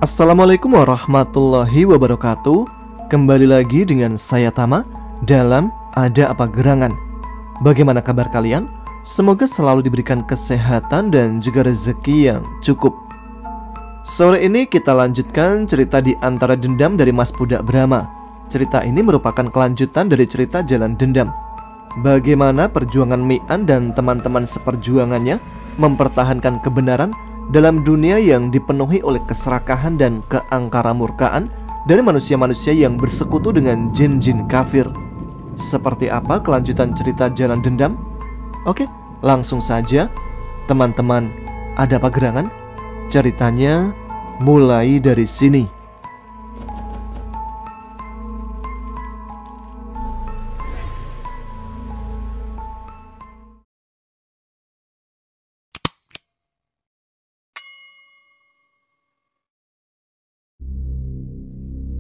Assalamualaikum warahmatullahi wabarakatuh. Kembali lagi dengan saya Tama dalam Ada Apa Gerangan. Bagaimana kabar kalian? Semoga selalu diberikan kesehatan dan juga rezeki yang cukup. Sore ini kita lanjutkan cerita di Antara Dendam dari Mas Pudak Brahma. Cerita ini merupakan kelanjutan dari cerita Jalan Dendam. Bagaimana perjuangan Mian dan teman-teman seperjuangannya mempertahankan kebenaran dalam dunia yang dipenuhi oleh keserakahan dan keangkaramurkaan dari manusia-manusia yang bersekutu dengan jin-jin kafir. Seperti apa kelanjutan cerita Jalan Dendam? Oke, langsung saja teman-teman Ada Apa Gerangan. Ceritanya mulai dari sini.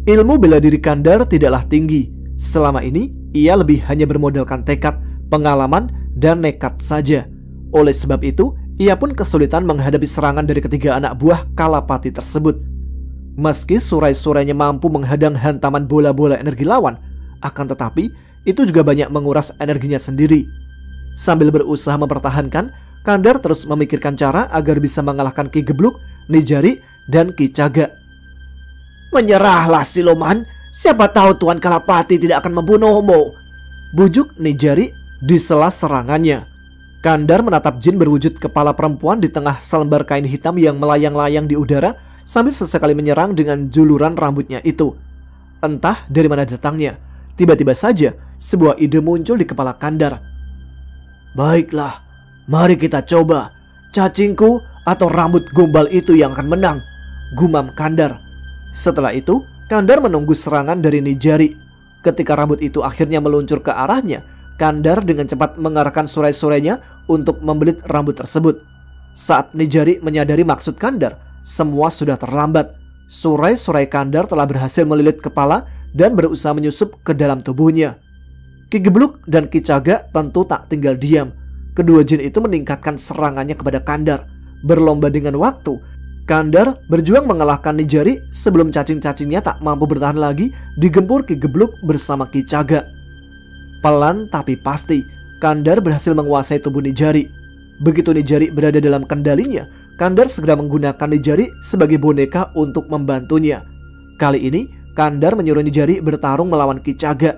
Ilmu bela diri Kandar tidaklah tinggi. Selama ini, ia lebih hanya bermodalkan tekad, pengalaman, dan nekat saja. Oleh sebab itu, ia pun kesulitan menghadapi serangan dari ketiga anak buah Kalapati tersebut. Meski surai-surainya mampu menghadang hantaman bola-bola energi lawan, akan tetapi, itu juga banyak menguras energinya sendiri. Sambil berusaha mempertahankan, Kandar terus memikirkan cara agar bisa mengalahkan Ki Gebluk, Nijari, dan Ki Caga. "Menyerahlah siluman, siapa tahu Tuan Kalapati tidak akan membunuhmu," bujuk Nijari di sela serangannya. Kandar menatap jin berwujud kepala perempuan di tengah selembar kain hitam yang melayang-layang di udara sambil sesekali menyerang dengan juluran rambutnya itu. Entah dari mana datangnya, tiba-tiba saja sebuah ide muncul di kepala Kandar. "Baiklah, mari kita coba. Cacingku atau rambut gombal itu yang akan menang," gumam Kandar. Setelah itu, Kandar menunggu serangan dari Nijari. Ketika rambut itu akhirnya meluncur ke arahnya, Kandar dengan cepat mengarahkan surai-surainya untuk membelit rambut tersebut. Saat Nijari menyadari maksud Kandar, semua sudah terlambat. Surai-surai Kandar telah berhasil melilit kepala dan berusaha menyusup ke dalam tubuhnya. Ki Gebluk dan Ki Caga tentu tak tinggal diam. Kedua jin itu meningkatkan serangannya kepada Kandar. Berlomba dengan waktu, Kandar berjuang mengalahkan Nijari sebelum cacing-cacingnya tak mampu bertahan lagi digempur Ki Gebluk bersama Ki Caga. Pelan tapi pasti, Kandar berhasil menguasai tubuh Nijari. Begitu Nijari berada dalam kendalinya, Kandar segera menggunakan Nijari sebagai boneka untuk membantunya. Kali ini, Kandar menyuruh Nijari bertarung melawan Ki Caga.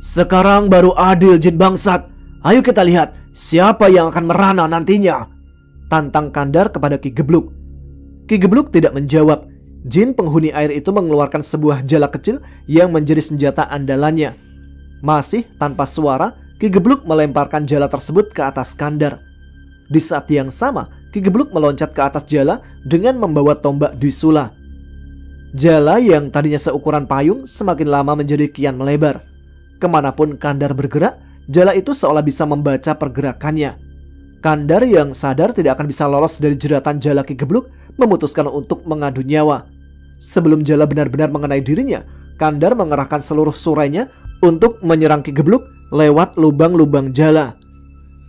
"Sekarang baru adil, jin bangsat. Ayo kita lihat siapa yang akan merana nantinya," tantang Kandar kepada Ki Gebluk. Ki Gebluk tidak menjawab. Jin penghuni air itu mengeluarkan sebuah jala kecil yang menjadi senjata andalannya. Masih tanpa suara, Ki Gebluk melemparkan jala tersebut ke atas Kandar. Di saat yang sama, Ki Gebluk meloncat ke atas jala dengan membawa tombak Dwisula. Jala yang tadinya seukuran payung semakin lama menjadi kian melebar. Kemanapun Kandar bergerak, jala itu seolah bisa membaca pergerakannya. Kandar yang sadar tidak akan bisa lolos dari jeratan jala Ki Gebluk memutuskan untuk mengadu nyawa. Sebelum jala benar-benar mengenai dirinya, Kandar mengerahkan seluruh surainya untuk menyerang Ki Gebluk lewat lubang-lubang jala.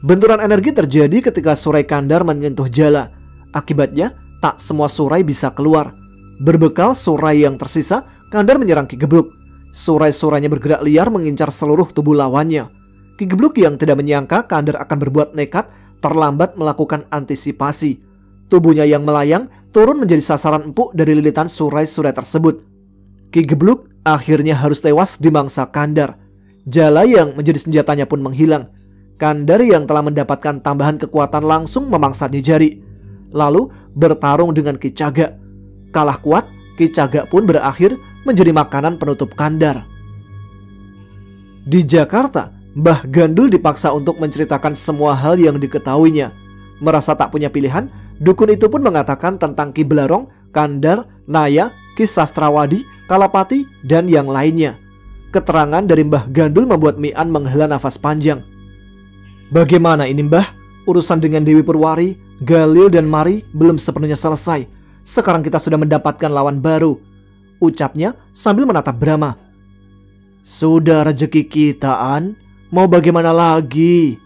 Benturan energi terjadi ketika surai Kandar menyentuh jala. Akibatnya, tak semua surai bisa keluar. Berbekal surai yang tersisa, Kandar menyerang Ki Gebluk. Surai-surainya bergerak liar mengincar seluruh tubuh lawannya. Ki Gebluk yang tidak menyangka Kandar akan berbuat nekat terlambat melakukan antisipasi. Tubuhnya yang melayang turun menjadi sasaran empuk dari lilitan surai-surai tersebut. Ki Gebluk akhirnya harus tewas di mangsa Kandar. Jala yang menjadi senjatanya pun menghilang. Kandar yang telah mendapatkan tambahan kekuatan langsung memangsa Nijari, lalu bertarung dengan Ki Caga. Kalah kuat, Ki Caga pun berakhir menjadi makanan penutup Kandar. Di Jakarta, Mbah Gandul dipaksa untuk menceritakan semua hal yang diketahuinya. Merasa tak punya pilihan, dukun itu pun mengatakan tentang Ki Belarong, Kandar, Naya, Ki Sastrawadi, Kalapati, dan yang lainnya. Keterangan dari Mbah Gandul membuat Mian menghela nafas panjang. "Bagaimana ini, Mbah? Urusan dengan Dewi Purwari, Galil, dan Mari belum sepenuhnya selesai. Sekarang kita sudah mendapatkan lawan baru," ucapnya sambil menatap Brahma. "Sudah rezeki kita, An. Mau bagaimana lagi?"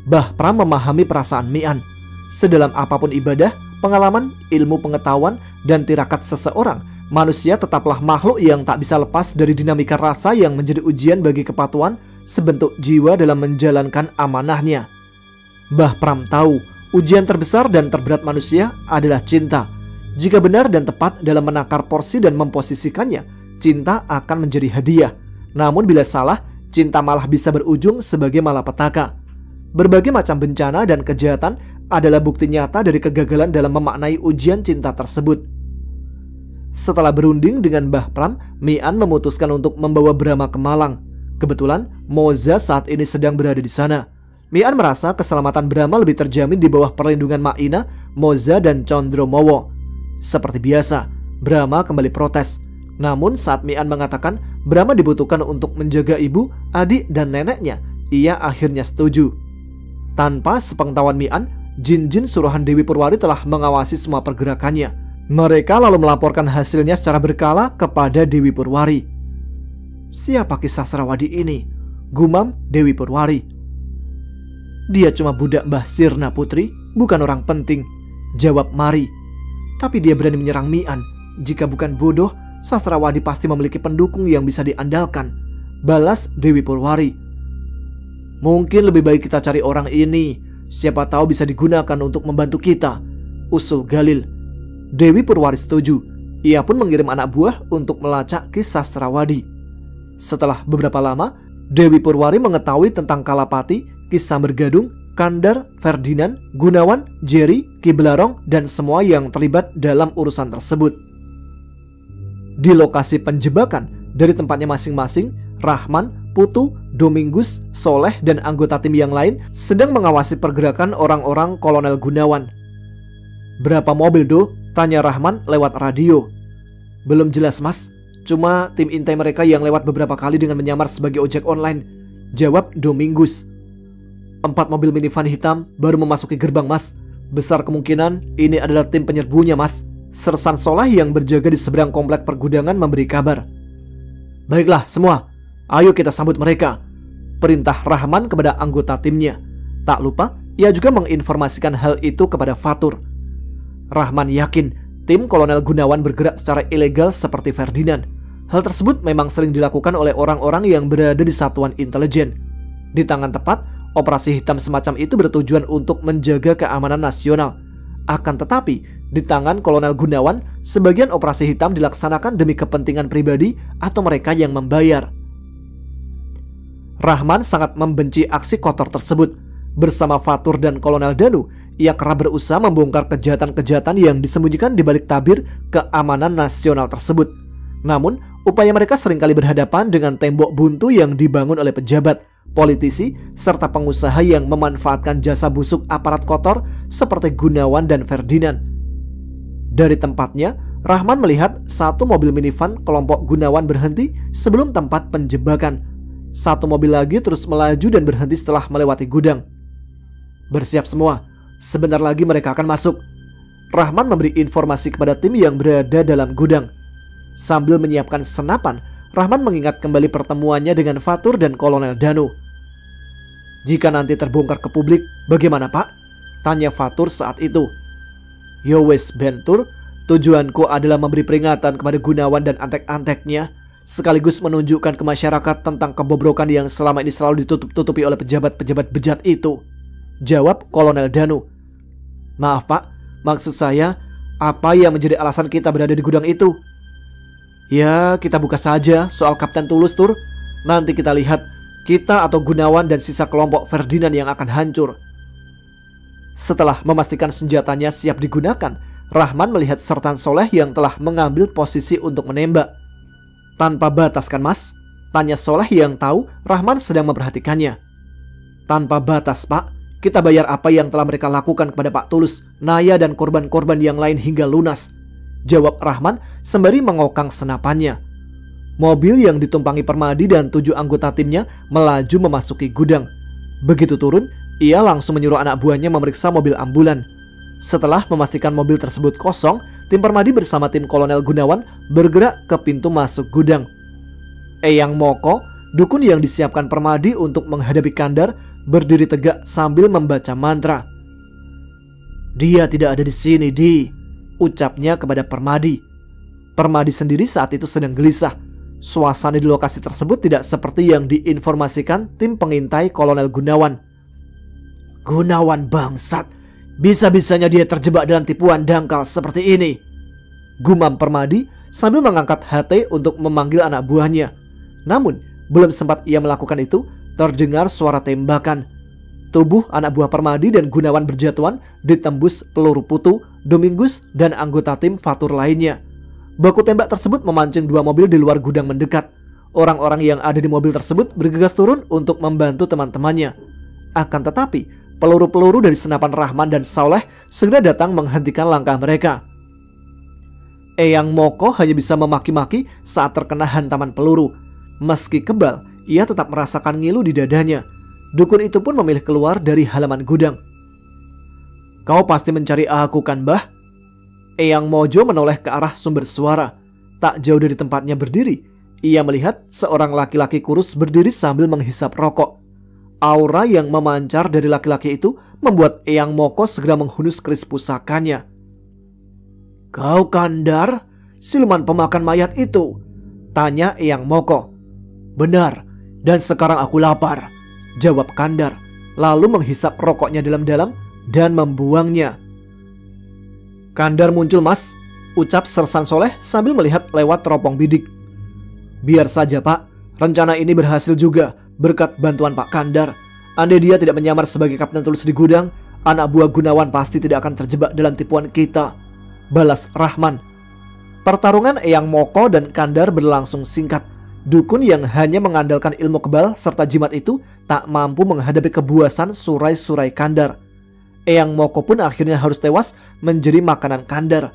Bah Pram memahami perasaan Mian. Sedalam apapun ibadah, pengalaman, ilmu pengetahuan, dan tirakat seseorang, manusia tetaplah makhluk yang tak bisa lepas dari dinamika rasa yang menjadi ujian bagi kepatuhan sebentuk jiwa dalam menjalankan amanahnya. Mbah Pram tahu, ujian terbesar dan terberat manusia adalah cinta. Jika benar dan tepat dalam menakar porsi dan memposisikannya, cinta akan menjadi hadiah. Namun bila salah, cinta malah bisa berujung sebagai malapetaka. Berbagai macam bencana dan kejahatan adalah bukti nyata dari kegagalan dalam memaknai ujian cinta tersebut. Setelah berunding dengan Mbah Pram, Mian memutuskan untuk membawa Brahma ke Malang. Kebetulan Moza saat ini sedang berada di sana. Mian merasa keselamatan Brahma lebih terjamin di bawah perlindungan Maina, Moza, dan Condromowo. Seperti biasa, Brahma kembali protes. Namun saat Mian mengatakan Brahma dibutuhkan untuk menjaga ibu, adik, dan neneknya, ia akhirnya setuju. Tanpa sepengetahuan Mian, jin-jin suruhan Dewi Purwari telah mengawasi semua pergerakannya. Mereka lalu melaporkan hasilnya secara berkala kepada Dewi Purwari. "Siapa Ki Sasrawadi ini?" gumam Dewi Purwari. "Dia cuma budak Mbah Sirna Putri, bukan orang penting," jawab Mari. "Tapi dia berani menyerang Mian. Jika bukan bodoh, Sasrawadi pasti memiliki pendukung yang bisa diandalkan," balas Dewi Purwari. "Mungkin lebih baik kita cari orang ini. Siapa tahu bisa digunakan untuk membantu kita," usul Galil. Dewi Purwari setuju. Ia pun mengirim anak buah untuk melacak Ki Sasrawadi. Setelah beberapa lama, Dewi Purwari mengetahui tentang Kalapati, Ki Sambergadung, Kandar, Ferdinand, Gunawan, Jerry, Ki Belarong, dan semua yang terlibat dalam urusan tersebut. Di lokasi penjebakan, dari tempatnya masing-masing, Rahman, Putu, Domingus, Soleh, dan anggota tim yang lain sedang mengawasi pergerakan orang-orang Kolonel Gunawan. "Berapa mobil, Do?" tanya Rahman lewat radio. "Belum jelas, Mas. Cuma tim intai mereka yang lewat beberapa kali dengan menyamar sebagai ojek online," jawab Domingus. "4 mobil minivan hitam baru memasuki gerbang, Mas. Besar kemungkinan ini adalah tim penyerbunya, Mas," Sersan Soleh yang berjaga di seberang komplek pergudangan memberi kabar. "Baiklah semua, ayo kita sambut mereka," perintah Rahman kepada anggota timnya. Tak lupa, ia juga menginformasikan hal itu kepada Fatur. Rahman yakin tim Kolonel Gunawan bergerak secara ilegal seperti Ferdinand. Hal tersebut memang sering dilakukan oleh orang-orang yang berada di satuan intelijen. Di tangan tepat, operasi hitam semacam itu bertujuan untuk menjaga keamanan nasional. Akan tetapi, di tangan Kolonel Gunawan, sebagian operasi hitam dilaksanakan demi kepentingan pribadi atau mereka yang membayar. Rahman sangat membenci aksi kotor tersebut. Bersama Fatur dan Kolonel Danu, ia kerap berusaha membongkar kejahatan-kejahatan yang disembunyikan di balik tabir keamanan nasional tersebut. Namun, upaya mereka seringkali berhadapan dengan tembok buntu yang dibangun oleh pejabat, politisi, serta pengusaha yang memanfaatkan jasa busuk aparat kotor seperti Gunawan dan Ferdinand. Dari tempatnya, Rahman melihat satu mobil minivan kelompok Gunawan berhenti sebelum tempat penjebakan. Satu mobil lagi terus melaju dan berhenti setelah melewati gudang. "Bersiap semua, sebentar lagi mereka akan masuk." Rahman memberi informasi kepada tim yang berada dalam gudang. Sambil menyiapkan senapan, Rahman mengingat kembali pertemuannya dengan Fatur dan Kolonel Danu. "Jika nanti terbongkar ke publik, bagaimana, Pak?" tanya Fatur saat itu. "Yo wes Bentur, tujuanku adalah memberi peringatan kepada Gunawan dan antek-anteknya, sekaligus menunjukkan ke masyarakat tentang kebobrokan yang selama ini selalu ditutup-tutupi oleh pejabat-pejabat bejat itu," jawab Kolonel Danu. "Maaf, Pak, maksud saya, apa yang menjadi alasan kita berada di gudang itu?" "Ya, kita buka saja soal Kapten Tulus, Tur. Nanti kita lihat, kita atau Gunawan dan sisa kelompok Ferdinand yang akan hancur." Setelah memastikan senjatanya siap digunakan, Rahman melihat Sersan Soleh yang telah mengambil posisi untuk menembak. "Tanpa batas kan, Mas?" tanya Soleh yang tahu Rahman sedang memperhatikannya. "Tanpa batas, Pak. Kita bayar apa yang telah mereka lakukan kepada Pak Tulus, Naya, dan korban-korban yang lain hingga lunas," jawab Rahman sembari mengokang senapannya. Mobil yang ditumpangi Permadi dan 7 anggota timnya melaju memasuki gudang. Begitu turun, ia langsung menyuruh anak buahnya memeriksa mobil ambulan. Setelah memastikan mobil tersebut kosong, tim Permadi bersama tim Kolonel Gunawan bergerak ke pintu masuk gudang. Eyang Moko, dukun yang disiapkan Permadi untuk menghadapi Kandar, berdiri tegak sambil membaca mantra. Dia tidak ada di sini, Di, ucapnya kepada Permadi. Permadi sendiri saat itu sedang gelisah. Suasana di lokasi tersebut tidak seperti yang diinformasikan tim pengintai Kolonel Gunawan. Gunawan bangsat, bisa-bisanya dia terjebak dalam tipuan dangkal seperti ini, gumam Permadi sambil mengangkat HT untuk memanggil anak buahnya. Namun, belum sempat ia melakukan itu, terdengar suara tembakan. Tubuh anak buah Permadi dan Gunawan berjatuhan ditembus peluru Putu, Domingus, dan anggota tim Fatur lainnya. Baku tembak tersebut memancing 2 mobil di luar gudang mendekat. Orang-orang yang ada di mobil tersebut bergegas turun untuk membantu teman-temannya. Akan tetapi, peluru-peluru dari senapan Rahman dan Saleh segera datang menghentikan langkah mereka. Eyang Moko hanya bisa memaki-maki saat terkena hantaman peluru. Meski kebal, ia tetap merasakan ngilu di dadanya. Dukun itu pun memilih keluar dari halaman gudang. "Kau pasti mencari aku kan, Mbah?" Eyang Mojo menoleh ke arah sumber suara. Tak jauh dari tempatnya berdiri, ia melihat seorang laki-laki kurus berdiri sambil menghisap rokok. Aura yang memancar dari laki-laki itu membuat Eyang Moko segera menghunus keris pusakanya. "Kau Kandar, siluman pemakan mayat itu?" tanya Eyang Moko. "Benar, dan sekarang aku lapar," jawab Kandar, lalu menghisap rokoknya dalam-dalam dan membuangnya. "Kandar muncul, Mas," ucap Sersan Soleh sambil melihat lewat teropong bidik. "Biar saja, Pak, rencana ini berhasil juga berkat bantuan Pak Kandar. Andai dia tidak menyamar sebagai kapten tulus di gudang, anak buah Gunawan pasti tidak akan terjebak dalam tipuan kita," balas Rahman. Pertarungan Eyang Moko dan Kandar berlangsung singkat. Dukun yang hanya mengandalkan ilmu kebal serta jimat itu tak mampu menghadapi kebuasan surai-surai Kandar. Eyang Moko pun akhirnya harus tewas menjadi makanan Kandar.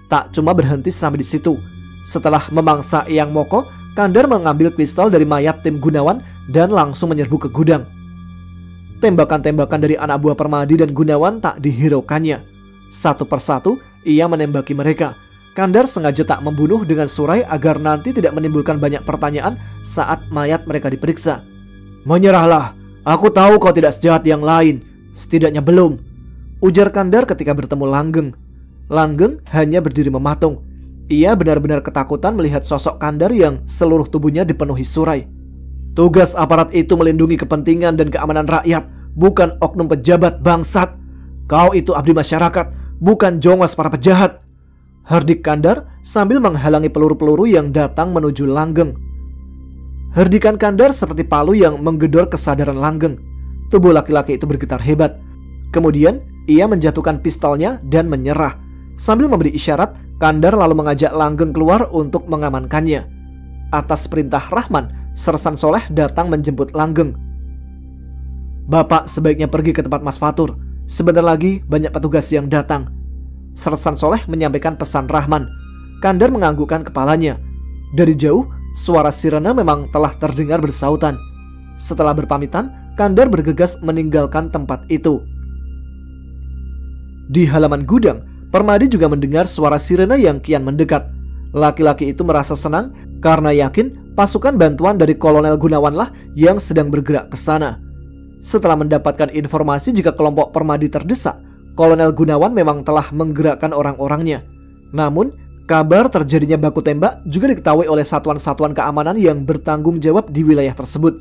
Tak cuma berhenti sampai di situ. Setelah memangsa Eyang Moko, Kandar mengambil pistol dari mayat tim Gunawan dan langsung menyerbu ke gudang. Tembakan-tembakan dari anak buah Permadi dan Gunawan tak dihiraukannya. Satu persatu ia menembaki mereka. Kandar sengaja tak membunuh dengan surai agar nanti tidak menimbulkan banyak pertanyaan saat mayat mereka diperiksa. "Menyerahlah, aku tahu kau tidak sejahat yang lain. Setidaknya belum," ujar Kandar ketika bertemu Langgeng. Langgeng hanya berdiri mematung. Ia benar-benar ketakutan melihat sosok Kandar yang seluruh tubuhnya dipenuhi surai. "Tugas aparat itu melindungi kepentingan dan keamanan rakyat, bukan oknum pejabat bangsat. Kau itu abdi masyarakat, bukan jongos para pejahat," herdik Kandar sambil menghalangi peluru-peluru yang datang menuju Langgeng. Herdikan Kandar seperti palu yang menggedor kesadaran Langgeng. Tubuh laki-laki itu bergetar hebat. Kemudian ia menjatuhkan pistolnya dan menyerah. Sambil memberi isyarat, Kandar lalu mengajak Langgeng keluar untuk mengamankannya. Atas perintah Rahman, Sersan Soleh datang menjemput Langgeng. "Bapak sebaiknya pergi ke tempat Mas Fatur. Sebentar lagi banyak petugas yang datang," Sersan Soleh menyampaikan pesan Rahman. Kandar menganggukkan kepalanya. Dari jauh, suara sirena memang telah terdengar bersautan. Setelah berpamitan, Kandar bergegas meninggalkan tempat itu. Di halaman gudang, Permadi juga mendengar suara sirena yang kian mendekat. Laki-laki itu merasa senang karena yakin pasukan bantuan dari Kolonel Gunawanlah yang sedang bergerak ke sana. Setelah mendapatkan informasi jika kelompok Permadi terdesak, Kolonel Gunawan memang telah menggerakkan orang-orangnya. Namun, kabar terjadinya baku tembak juga diketahui oleh satuan-satuan keamanan yang bertanggung jawab di wilayah tersebut.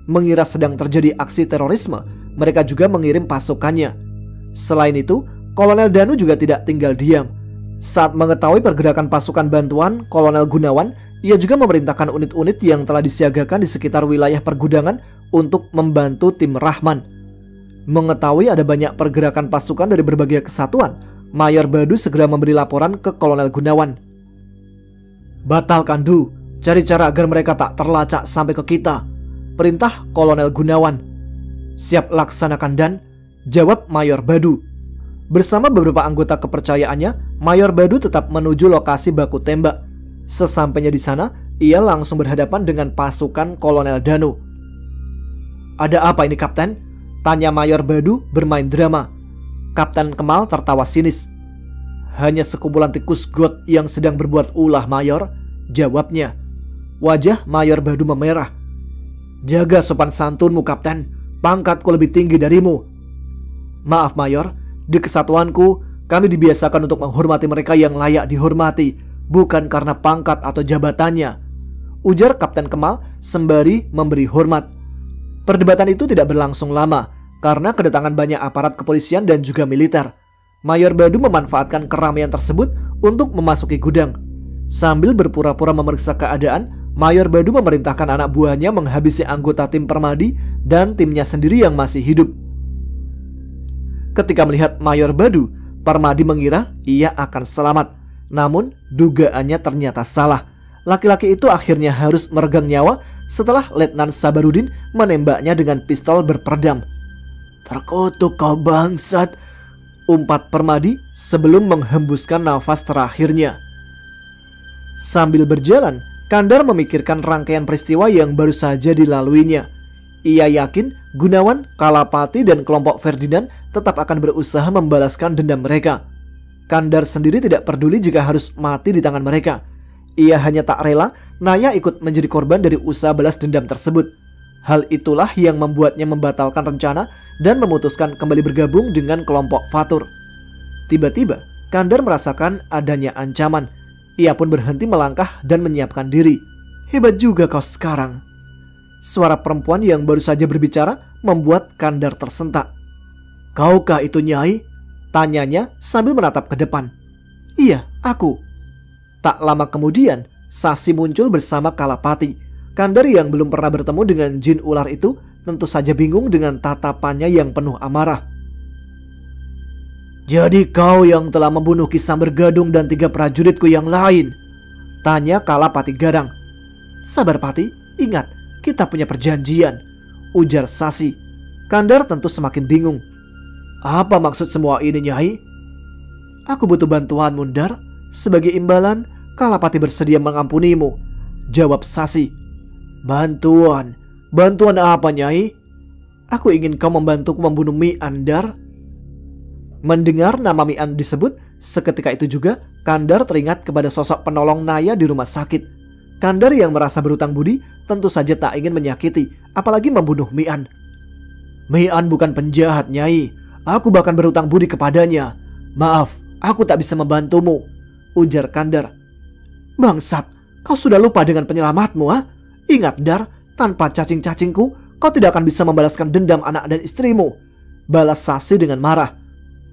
Mengira sedang terjadi aksi terorisme, mereka juga mengirim pasukannya. Selain itu, Kolonel Danu juga tidak tinggal diam. Saat mengetahui pergerakan pasukan bantuan Kolonel Gunawan, ia juga memerintahkan unit-unit yang telah disiagakan di sekitar wilayah pergudangan untuk membantu tim Rahman. Mengetahui ada banyak pergerakan pasukan dari berbagai kesatuan, Mayor Badu segera memberi laporan ke Kolonel Gunawan. "Batalkan Du, cari cara agar mereka tak terlacak sampai ke kita," perintah Kolonel Gunawan. "Siap laksanakan Dan," jawab Mayor Badu. Bersama beberapa anggota kepercayaannya, Mayor Badu tetap menuju lokasi baku tembak. Sesampainya di sana, ia langsung berhadapan dengan pasukan Kolonel Danu. "Ada apa ini, Kapten?" tanya Mayor Badu bermain drama. Kapten Kemal tertawa sinis. "Hanya sekumpulan tikus got yang sedang berbuat ulah, Mayor," jawabnya. Wajah Mayor Badu memerah. "Jaga sopan santunmu, Kapten. Pangkatku lebih tinggi darimu." "Maaf, Mayor. Di kesatuanku, kami dibiasakan untuk menghormati mereka yang layak dihormati, bukan karena pangkat atau jabatannya, ujar Kapten Kemal sembari memberi hormat. Perdebatan itu tidak berlangsung lama karena kedatangan banyak aparat kepolisian dan juga militer. Mayor Badu memanfaatkan keramaian tersebut untuk memasuki gudang. Sambil berpura-pura memeriksa keadaan, Mayor Badu memerintahkan anak buahnya menghabisi anggota tim Permadi dan timnya sendiri yang masih hidup. Ketika melihat Mayor Badu, Permadi mengira ia akan selamat. Namun dugaannya ternyata salah. Laki-laki itu akhirnya harus meregang nyawa setelah Letnan Sabarudin menembaknya dengan pistol berperedam. "Terkutuk kau bangsat," umpat Permadi sebelum menghembuskan nafas terakhirnya. Sambil berjalan, Kandar memikirkan rangkaian peristiwa yang baru saja dilaluinya. Ia yakin Gunawan, Kalapati, dan kelompok Ferdinand tetap akan berusaha membalaskan dendam mereka. Kandar sendiri tidak peduli jika harus mati di tangan mereka. Ia hanya tak rela Naya ikut menjadi korban dari usaha balas dendam tersebut. Hal itulah yang membuatnya membatalkan rencana dan memutuskan kembali bergabung dengan kelompok Fatur. Tiba-tiba, Kandar merasakan adanya ancaman. Ia pun berhenti melangkah dan menyiapkan diri. "Hebat juga kau sekarang." Suara perempuan yang baru saja berbicara membuat Kandar tersentak. "Kaukah itu Nyai?" tanyanya sambil menatap ke depan. "Iya, aku." Tak lama kemudian, Sasi muncul bersama Kalapati. Kandar yang belum pernah bertemu dengan jin ular itu tentu saja bingung dengan tatapannya yang penuh amarah. "Jadi kau yang telah membunuh Kisam Bergadung dan 3 prajuritku yang lain?" tanya Kalapati garang. "Sabar Pati, ingat, kita punya perjanjian," ujar Sasi. Kandar tentu semakin bingung. "Apa maksud semua ini, Nyai?" "Aku butuh bantuan, Mundar. Sebagai imbalan, Kalapati bersedia mengampunimu," jawab Sasi. "Bantuan? Bantuan apa, Nyai?" "Aku ingin kau membantuku membunuh Mi Andar." Mendengar nama Mi An disebut, seketika itu juga Kandar teringat kepada sosok penolong Naya di rumah sakit. Kandar yang merasa berutang budi tentu saja tak ingin menyakiti, apalagi membunuh Mi An. "Mi An bukan penjahat, Nyai. Aku bahkan berutang budi kepadanya. Maaf, aku tak bisa membantumu," ujar Kandar. "Bangsat, kau sudah lupa dengan penyelamatmu, ha? Ingat, Dar, tanpa cacing-cacingku, kau tidak akan bisa membalaskan dendam anak dan istrimu," balas Sasi dengan marah.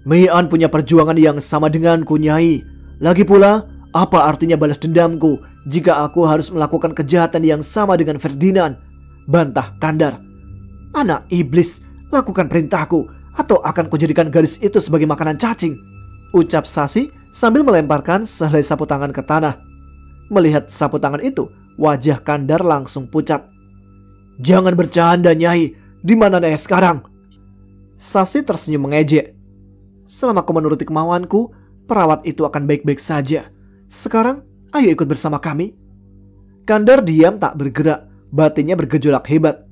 "Mi An punya perjuangan yang sama denganku, Nyai. Lagi pula, apa artinya balas dendamku jika aku harus melakukan kejahatan yang sama dengan Ferdinand?" bantah Kandar. "Anak iblis, lakukan perintahku atau akan kujadikan gadis itu sebagai makanan cacing," ucap Sasi sambil melemparkan sehelai sapu tangan ke tanah. Melihat sapu tangan itu, wajah Kandar langsung pucat. "Jangan bercanda, Nyai. Di mana Naya sekarang?" Sasi tersenyum mengejek. "Selama kau menuruti kemauanku, perawat itu akan baik-baik saja. Sekarang, ayo ikut bersama kami." Kandar diam tak bergerak, batinnya bergejolak hebat.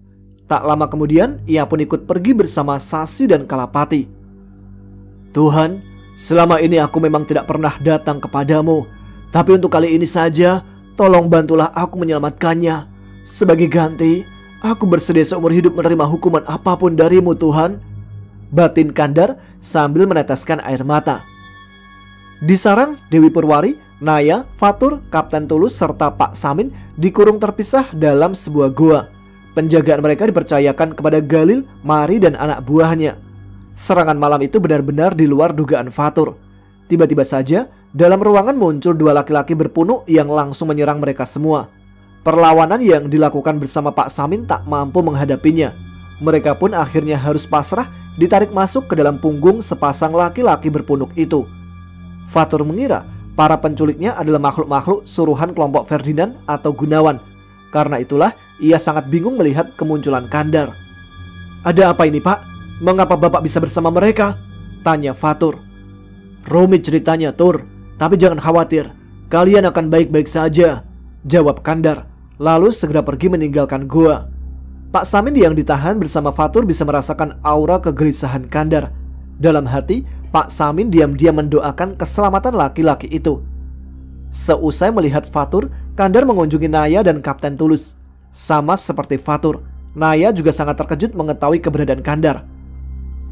Tak lama kemudian, ia pun ikut pergi bersama Sasi dan Kalapati. "Tuhan, selama ini aku memang tidak pernah datang kepadamu. Tapi untuk kali ini saja, tolong bantulah aku menyelamatkannya. Sebagai ganti, aku bersedia seumur hidup menerima hukuman apapun darimu, Tuhan," batin Kandar sambil meneteskan air mata. Di sarang Dewi Purwari, Naya, Fatur, Kapten Tulus, serta Pak Samin dikurung terpisah dalam sebuah goa. Penjagaan mereka dipercayakan kepada Galil, Mari, dan anak buahnya. Serangan malam itu benar-benar di luar dugaan Fatur. Tiba-tiba saja, dalam ruangan muncul 2 laki-laki berpunuk yang langsung menyerang mereka semua. Perlawanan yang dilakukan bersama Pak Samin tak mampu menghadapinya. Mereka pun akhirnya harus pasrah, ditarik masuk ke dalam punggung sepasang laki-laki berpunuk itu. Fatur mengira para penculiknya adalah makhluk-makhluk suruhan kelompok Ferdinand atau Gunawan. Karena itulah ia sangat bingung melihat kemunculan Kandar. "Ada apa ini, Pak? Mengapa Bapak bisa bersama mereka?" tanya Fatur. "Rumit ceritanya, Tur. Tapi jangan khawatir, kalian akan baik-baik saja," jawab Kandar, lalu segera pergi meninggalkan goa. Pak Samin yang ditahan bersama Fatur bisa merasakan aura kegelisahan Kandar. Dalam hati, Pak Samin diam-diam mendoakan keselamatan laki-laki itu. Seusai melihat Fatur, Kandar mengunjungi Naya dan Kapten Tulus. Sama seperti Fatur, Naya juga sangat terkejut mengetahui keberadaan Kandar.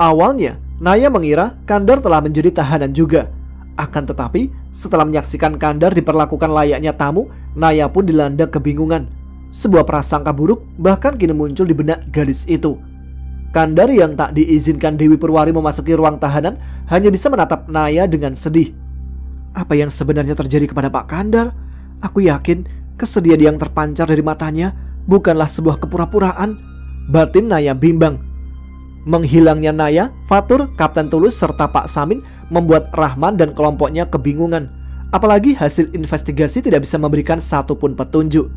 Awalnya, Naya mengira Kandar telah menjadi tahanan juga. Akan tetapi, setelah menyaksikan Kandar diperlakukan layaknya tamu, Naya pun dilanda kebingungan. Sebuah prasangka buruk bahkan kini muncul di benak gadis itu. Kandar yang tak diizinkan Dewi Purwari memasuki ruang tahanan hanya bisa menatap Naya dengan sedih. Apa yang sebenarnya terjadi kepada Pak Kandar? Aku yakin kesedihan yang terpancar dari matanya bukanlah sebuah kepura-puraan. Batin Naya bimbang. Menghilangnya Naya, Fatur, Kapten Tulus, serta Pak Samin membuat Rahman dan kelompoknya kebingungan. Apalagi hasil investigasi tidak bisa memberikan satupun petunjuk.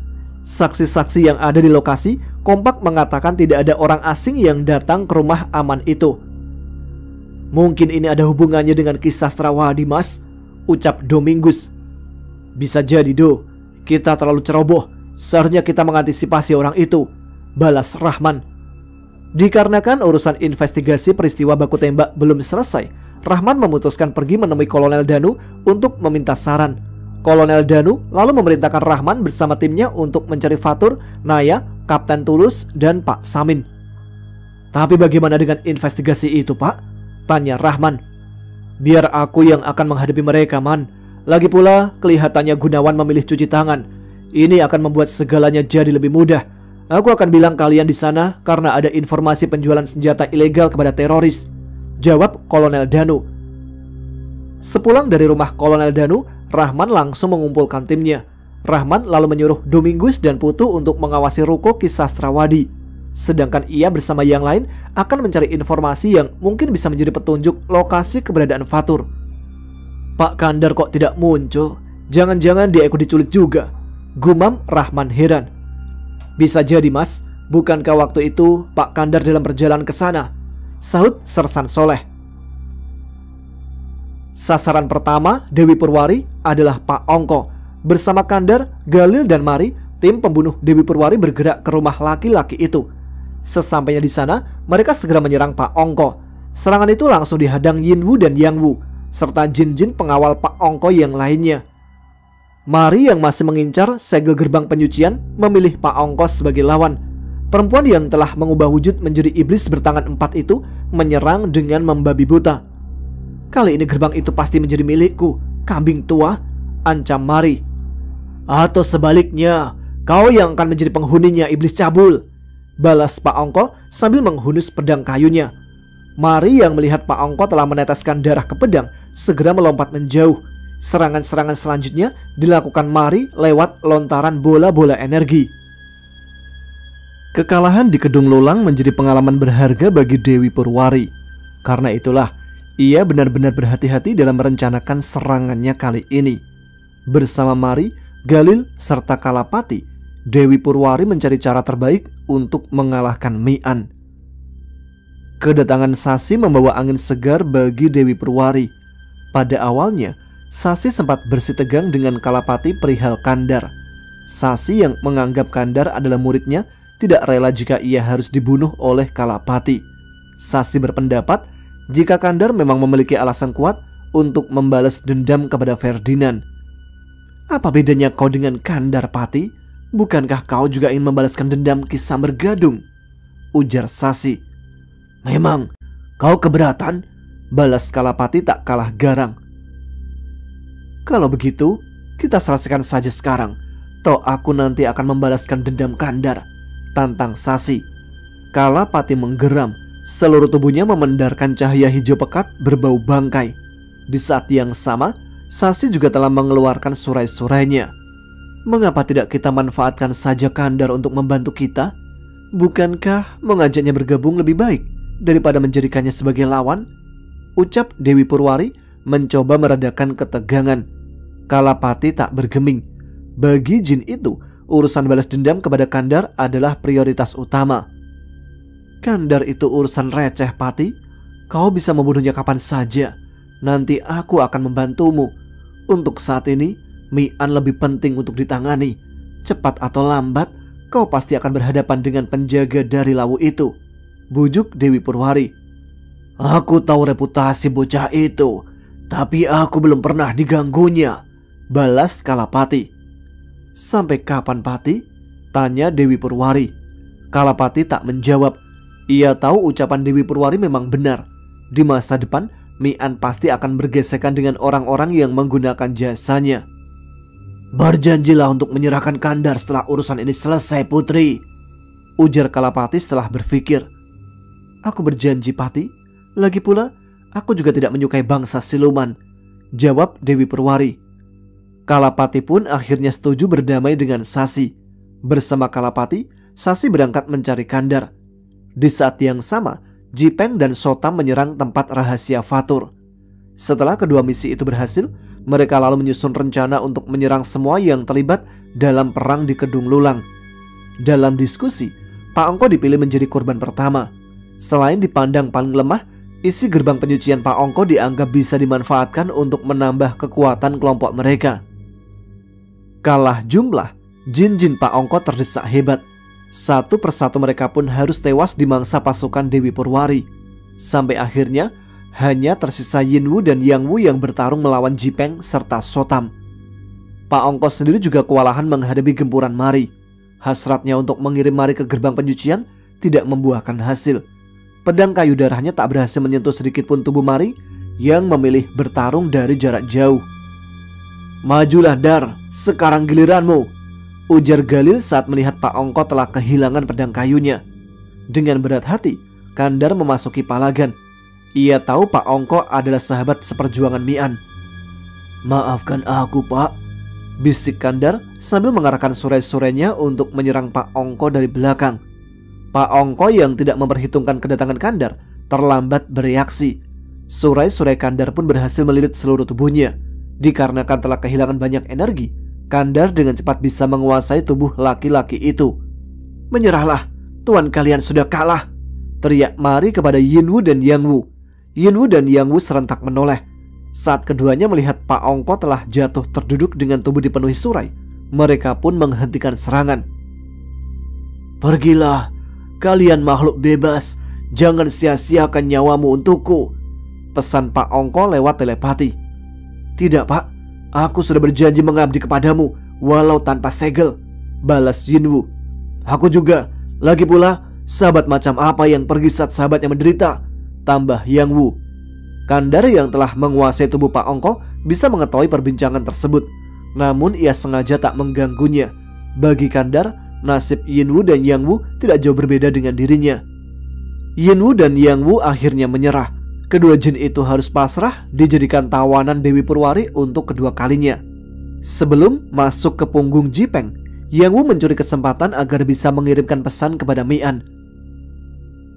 Saksi-saksi yang ada di lokasi kompak mengatakan tidak ada orang asing yang datang ke rumah aman itu. Mungkin ini ada hubungannya dengan kisah Strawadi, Mas, ucap Domingus. Bisa jadi, Do. Kita terlalu ceroboh. Seharusnya kita mengantisipasi orang itu, balas Rahman. Dikarenakan urusan investigasi peristiwa baku tembak belum selesai, Rahman memutuskan pergi menemui Kolonel Danu untuk meminta saran. Kolonel Danu lalu memerintahkan Rahman bersama timnya untuk mencari Fatur, Naya, Kapten Tulus, dan Pak Samin. Tapi bagaimana dengan investigasi itu, Pak? Tanya Rahman. Biar aku yang akan menghadapi mereka, Man. Lagi pula kelihatannya Gunawan memilih cuci tangan. Ini akan membuat segalanya jadi lebih mudah. Aku akan bilang kalian di sana karena ada informasi penjualan senjata ilegal kepada teroris, jawab Kolonel Danu. Sepulang dari rumah Kolonel Danu, Rahman langsung mengumpulkan timnya. Rahman lalu menyuruh Domingus dan Putu untuk mengawasi ruko kisah Strawadi. Sedangkan ia bersama yang lain akan mencari informasi yang mungkin bisa menjadi petunjuk lokasi keberadaan Fatur. Pak Kandar kok tidak muncul? Jangan-jangan dia ikut diculik juga, gumam Rahman heran. Bisa jadi, Mas. Bukankah waktu itu Pak Kandar dalam perjalanan ke sana? Sahut Sersan Soleh. Sasaran pertama Dewi Purwari adalah Pak Ongko. Bersama Kandar, Galil, dan Mari, tim pembunuh Dewi Purwari bergerak ke rumah laki-laki itu. Sesampainya di sana, mereka segera menyerang Pak Ongko. Serangan itu langsung dihadang Yin Wu dan Yang Wu, serta jin-jin pengawal Pak Ongko yang lainnya. Mari yang masih mengincar segel gerbang penyucian memilih Pak Ongko sebagai lawan. Perempuan yang telah mengubah wujud menjadi iblis bertangan 4 itu menyerang dengan membabi buta. Kali ini gerbang itu pasti menjadi milikku, kambing tua, ancam Mari. Atau sebaliknya, kau yang akan menjadi penghuninya, iblis cabul, balas Pak Ongko sambil menghunus pedang kayunya. Mari yang melihat Pak Ongko telah meneteskan darah ke pedang segera melompat menjauh. Serangan-serangan selanjutnya dilakukan Mari lewat lontaran bola-bola energi. Kekalahan di Kedung Lulang menjadi pengalaman berharga bagi Dewi Purwari. Karena itulah, ia benar-benar berhati-hati dalam merencanakan serangannya kali ini. Bersama Mari, Galil, serta Kalapati, Dewi Purwari mencari cara terbaik untuk mengalahkan Mian. Kedatangan Sasi membawa angin segar bagi Dewi Purwari. Pada awalnya, Sasi sempat bersitegang dengan Kalapati perihal Kandar. Sasi yang menganggap Kandar adalah muridnya tidak rela jika ia harus dibunuh oleh Kalapati. Sasi berpendapat jika Kandar memang memiliki alasan kuat untuk membalas dendam kepada Ferdinand. Apa bedanya kau dengan Kandar, Pati? Bukankah kau juga ingin membalaskan dendam Ki Samber Gadung? Ujar Sasi. Memang, kau keberatan? Balas Kalapati tak kalah garang. Kalau begitu, kita selesaikan saja sekarang. Toh aku nanti akan membalaskan dendam Kandar, tantang Sasi. Kalapati menggeram. Seluruh tubuhnya memendarkan cahaya hijau pekat berbau bangkai. Di saat yang sama, Sasi juga telah mengeluarkan surai-surainya. Mengapa tidak kita manfaatkan saja Kandar untuk membantu kita? Bukankah mengajaknya bergabung lebih baik daripada menjadikannya sebagai lawan? Ucap Dewi Purwari mencoba meredakan ketegangan. Kalapati tak bergeming. Bagi jin itu, urusan balas dendam kepada Kandar adalah prioritas utama. Kandar itu urusan receh, Pati. Kau bisa membunuhnya kapan saja. Nanti aku akan membantumu. Untuk saat ini, Mian lebih penting untuk ditangani. Cepat atau lambat, kau pasti akan berhadapan dengan penjaga dari Lawu itu, bujuk Dewi Purwari. Aku tahu reputasi bocah itu, tapi aku belum pernah diganggunya, balas Kalapati. Sampai kapan, Pati? Tanya Dewi Purwari. Kalapati tak menjawab. Ia tahu ucapan Dewi Purwari memang benar. Di masa depan, Mian pasti akan bergesekan dengan orang-orang yang menggunakan jasanya. Berjanjilah untuk menyerahkan Kandar setelah urusan ini selesai, Putri, ujar Kalapati setelah berpikir. Aku berjanji, Pati. Lagi pula, aku juga tidak menyukai bangsa siluman, jawab Dewi Purwari. Kalapati pun akhirnya setuju berdamai dengan Sasi. Bersama Kalapati, Sasi berangkat mencari Kandar. Di saat yang sama, Jipeng dan Sotam menyerang tempat rahasia Fatur. Setelah kedua misi itu berhasil, mereka lalu menyusun rencana untuk menyerang semua yang terlibat dalam perang di Kedung Lulang. Dalam diskusi, Pak Ongko dipilih menjadi korban pertama. Selain dipandang paling lemah, isi gerbang penyucian Pak Ongko dianggap bisa dimanfaatkan untuk menambah kekuatan kelompok mereka. Kalah jumlah, jin-jin Pak Ongko terdesak hebat. Satu persatu mereka pun harus tewas di mangsa pasukan Dewi Purwari. Sampai akhirnya hanya tersisa Yinwu dan Yangwu yang bertarung melawan Jipeng serta Sotam. Pak Ongko sendiri juga kewalahan menghadapi gempuran Mari. Hasratnya untuk mengirim Mari ke gerbang penyucian tidak membuahkan hasil. Pedang kayu darahnya tak berhasil menyentuh sedikit pun tubuh Mari yang memilih bertarung dari jarak jauh. Majulah Dar, sekarang giliranmu, ujar Galil saat melihat Pak Ongko telah kehilangan pedang kayunya. Dengan berat hati, Kandar memasuki Palagan. Ia tahu Pak Ongko adalah sahabat seperjuangan Mian. Maafkan aku, Pak, bisik Kandar sambil mengarahkan surai-surainya untuk menyerang Pak Ongko dari belakang. Pak Ongko yang tidak memperhitungkan kedatangan Kandar terlambat bereaksi. Surai-surai Kandar pun berhasil melilit seluruh tubuhnya. Dikarenakan telah kehilangan banyak energi, Kandar dengan cepat bisa menguasai tubuh laki-laki itu. Menyerahlah, tuan kalian sudah kalah, teriak Mari kepada Yinwu dan Yangwu. Yinwu dan Yangwu serentak menoleh. Saat keduanya melihat Pak Ongko telah jatuh terduduk dengan tubuh dipenuhi surai, mereka pun menghentikan serangan. Pergilah, kalian makhluk bebas, jangan sia-siakan nyawamu untukku, pesan Pak Ongko lewat telepati. Tidak, Pak, aku sudah berjanji mengabdi kepadamu walau tanpa segel, balas Yinwu. Aku juga, lagi pula sahabat macam apa yang pergi saat sahabatnya menderita, tambah Yangwu. Kandar yang telah menguasai tubuh Pak Ongko bisa mengetahui perbincangan tersebut, namun ia sengaja tak mengganggunya. Bagi Kandar, nasib Yinwu dan Yangwu tidak jauh berbeda dengan dirinya. Yinwu dan Yangwu akhirnya menyerah. Kedua jin itu harus pasrah dijadikan tawanan Dewi Purwari untuk kedua kalinya. Sebelum masuk ke punggung Jipeng, Yangwu mencuri kesempatan agar bisa mengirimkan pesan kepada Mian.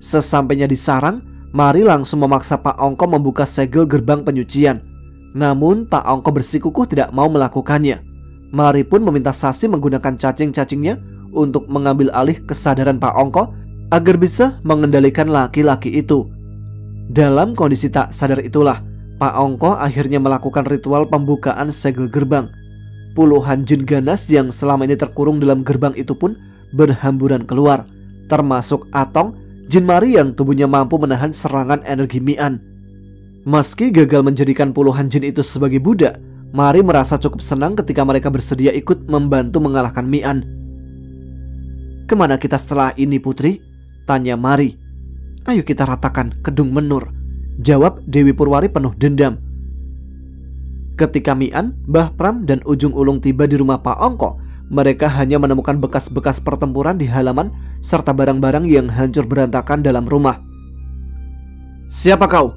Sesampainya di sarang, Mari langsung memaksa Pak Ongko membuka segel gerbang penyucian. Namun Pak Ongko bersikukuh tidak mau melakukannya. Mari pun meminta Sasi menggunakan cacing-cacingnya untuk mengambil alih kesadaran Pak Ongko agar bisa mengendalikan laki-laki itu. Dalam kondisi tak sadar itulah, Pak Ongko akhirnya melakukan ritual pembukaan segel gerbang. Puluhan jin ganas yang selama ini terkurung dalam gerbang itu pun berhamburan keluar, termasuk Atong, jin Mari yang tubuhnya mampu menahan serangan energi Mian. Meski gagal menjadikan puluhan jin itu sebagai budak, Mari merasa cukup senang ketika mereka bersedia ikut membantu mengalahkan Mian. Kemana kita setelah ini, Putri? Tanya Mari. Ayo kita ratakan Kedung Menur, jawab Dewi Purwari penuh dendam. Ketika Mian, Mbah Pram dan Ujung Ulung tiba di rumah Pak Ongko, mereka hanya menemukan bekas-bekas pertempuran di halaman serta barang-barang yang hancur berantakan dalam rumah. Siapa kau?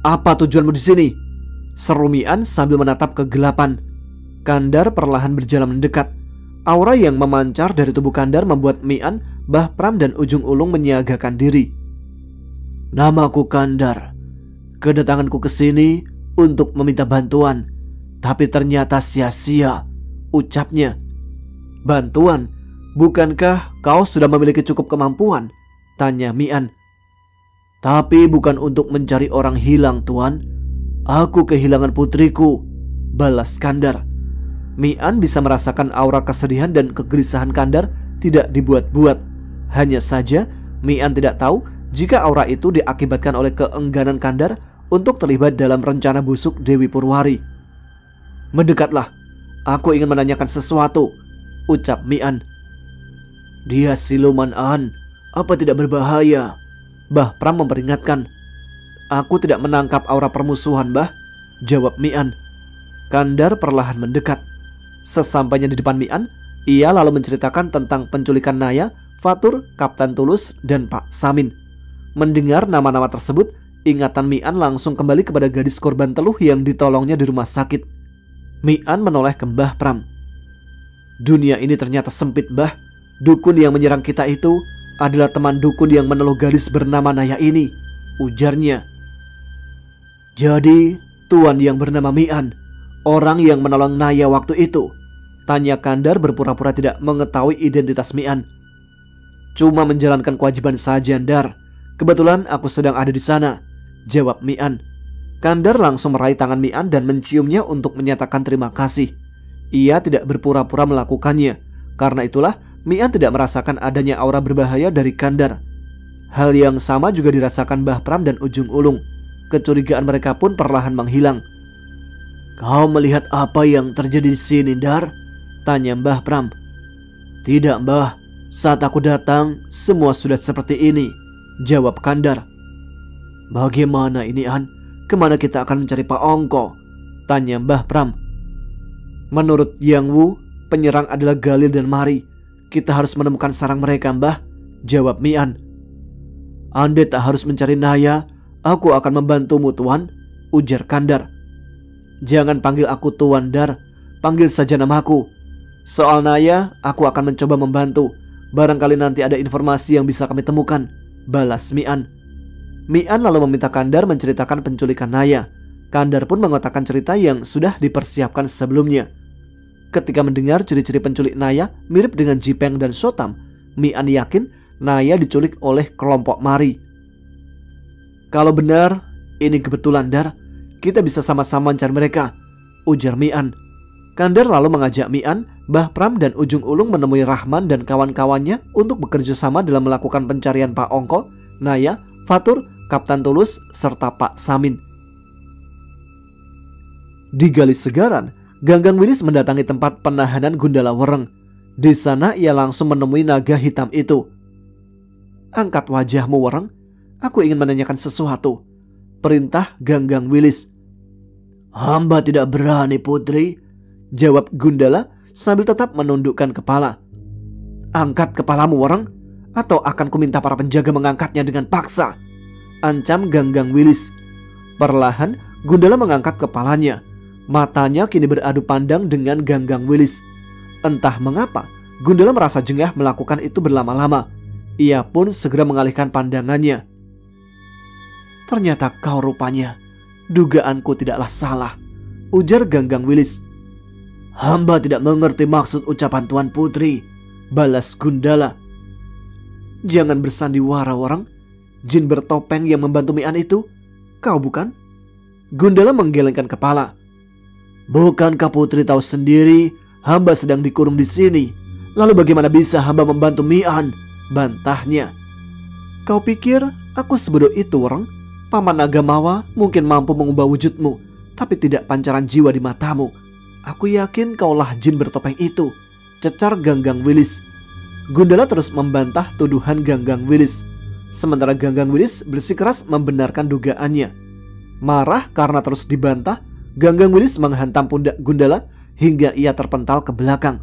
Apa tujuanmu di sini? Seru Mian sambil menatap kegelapan. Kandar perlahan berjalan mendekat. Aura yang memancar dari tubuh Kandar membuat Mian, Mbah Pram dan Ujung Ulung menyiagakan diri. Namaku Kandar. Kedatanganku ke sini untuk meminta bantuan, tapi ternyata sia-sia, ucapnya. Bantuan? Bukankah kau sudah memiliki cukup kemampuan? Tanya Mian. Tapi bukan untuk mencari orang hilang, Tuan. Aku kehilangan putriku, balas Kandar. Mian bisa merasakan aura kesedihan dan kegelisahan Kandar tidak dibuat-buat. Hanya saja Mian tidak tahu jika aura itu diakibatkan oleh keengganan Kandar untuk terlibat dalam rencana busuk Dewi Purwari. Mendekatlah, aku ingin menanyakan sesuatu, ucap Mian. Dia siluman An, apa tidak berbahaya? Mbah Pram memperingatkan. Aku tidak menangkap aura permusuhan, Mbah, jawab Mian. Kandar perlahan mendekat. Sesampainya di depan Mian, ia lalu menceritakan tentang penculikan Naya, Fatur, Kapten Tulus, dan Pak Samin. Mendengar nama-nama tersebut, ingatan Mian langsung kembali kepada gadis korban teluh yang ditolongnya di rumah sakit. Mian menoleh ke Mbah Pram. Dunia ini ternyata sempit, Mbah. Dukun yang menyerang kita itu adalah teman dukun yang meneluh gadis bernama Naya ini, ujarnya. Jadi, tuan yang bernama Mian, orang yang menolong Naya waktu itu? Tanya Kandar berpura-pura tidak mengetahui identitas Mian. Cuma menjalankan kewajiban saja, Dar. Kebetulan aku sedang ada di sana, jawab Mian. Kandar langsung meraih tangan Mian dan menciumnya untuk menyatakan terima kasih. Ia tidak berpura-pura melakukannya. Karena itulah Mian tidak merasakan adanya aura berbahaya dari Kandar. Hal yang sama juga dirasakan Mbah Pram dan Ujung Ulung. Kecurigaan mereka pun perlahan menghilang. Kau melihat apa yang terjadi di sini, Dar? Tanya Mbah Pram. Tidak, Mbah. Saat aku datang, semua sudah seperti ini, jawab Kandar. Bagaimana ini, An? Kemana kita akan mencari Pak Ongko? Tanya Mbah Pram. Menurut Yang Wu, penyerang adalah Galil dan Mari. Kita harus menemukan sarang mereka, Mbah, jawab Mian. Andai tak harus mencari Naya, aku akan membantumu, Tuan, ujar Kandar. Jangan panggil aku Tuan, Dar. Panggil saja namaku. Soal Naya, aku akan mencoba membantu. Barangkali nanti ada informasi yang bisa kami temukan, balas Mian. Mian lalu meminta Kandar menceritakan penculikan Naya. Kandar pun mengatakan cerita yang sudah dipersiapkan sebelumnya. Ketika mendengar ciri-ciri penculik Naya mirip dengan Jipeng dan Sotam, Mian yakin Naya diculik oleh kelompok Mari. Kalau benar, ini kebetulan, Dar. Kita bisa sama-sama mencari mereka, ujar Mian. Kandar lalu mengajak Mian, Mbah Pram dan Ujung Ulung menemui Rahman dan kawan-kawannya untuk bekerja sama dalam melakukan pencarian Pak Ongko, Naya, Fatur, Kapten Tulus, serta Pak Samin. Di Galis Segaran, Ganggang Wilis mendatangi tempat penahanan Gundala Wereng. Di sana ia langsung menemui naga hitam itu. Angkat wajahmu, Wereng. Aku ingin menanyakan sesuatu, perintah Ganggang Wilis. Hamba tidak berani, Putri, jawab Gundala sambil tetap menundukkan kepala. Angkat kepalamu, Wereng, atau akan kuminta para penjaga mengangkatnya dengan paksa, ancam Ganggang Wilis. Perlahan Gundala mengangkat kepalanya. Matanya kini beradu pandang dengan Ganggang Wilis. Entah mengapa Gundala merasa jengah melakukan itu berlama-lama. Ia pun segera mengalihkan pandangannya. Ternyata kau rupanya. Dugaanku tidaklah salah, ujar Ganggang Wilis. Hamba tidak mengerti maksud ucapan Tuan Putri, balas Gundala. Jangan bersandiwara, Wereng. Jin bertopeng yang membantu Mian itu, kau bukan? Gundala menggelengkan kepala. Bukankah Putri tahu sendiri hamba sedang dikurung di sini? Lalu bagaimana bisa hamba membantu Mian? Bantahnya. Kau pikir aku sebodoh itu, Wereng? Paman Nagamawa mungkin mampu mengubah wujudmu, tapi tidak pancaran jiwa di matamu. Aku yakin kaulah jin bertopeng itu, cecar Ganggang Wilis. Gundala terus membantah tuduhan Ganggang Wilis. Sementara Ganggang Wilis bersikeras membenarkan dugaannya. Marah karena terus dibantah, Ganggang Wilis menghantam pundak Gundala hingga ia terpental ke belakang.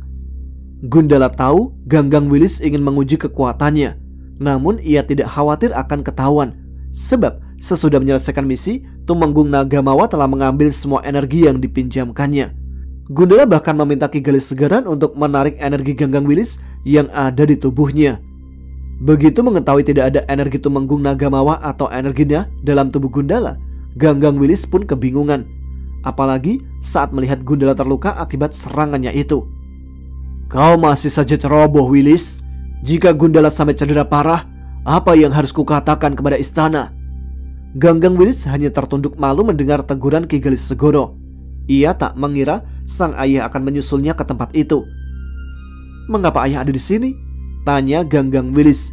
Gundala tahu Ganggang Wilis ingin menguji kekuatannya, namun ia tidak khawatir akan ketahuan. Sebab sesudah menyelesaikan misi, Tumenggung Nagamawa telah mengambil semua energi yang dipinjamkannya. Gundala bahkan meminta Ki Galis Segaran untuk menarik energi Ganggang Wilis yang ada di tubuhnya. Begitu mengetahui tidak ada energi Tumenggung Nagamawa atau energinya dalam tubuh Gundala, Ganggang Wilis pun kebingungan. Apalagi saat melihat Gundala terluka akibat serangannya itu. Kau masih saja ceroboh, Wilis. Jika Gundala sampai cedera parah, apa yang harus kukatakan kepada istana? Ganggang Wilis hanya tertunduk malu mendengar teguran Ki Galis Segoro. Ia tak mengira sang ayah akan menyusulnya ke tempat itu. Mengapa ayah ada di sini? Tanya Ganggang Wilis.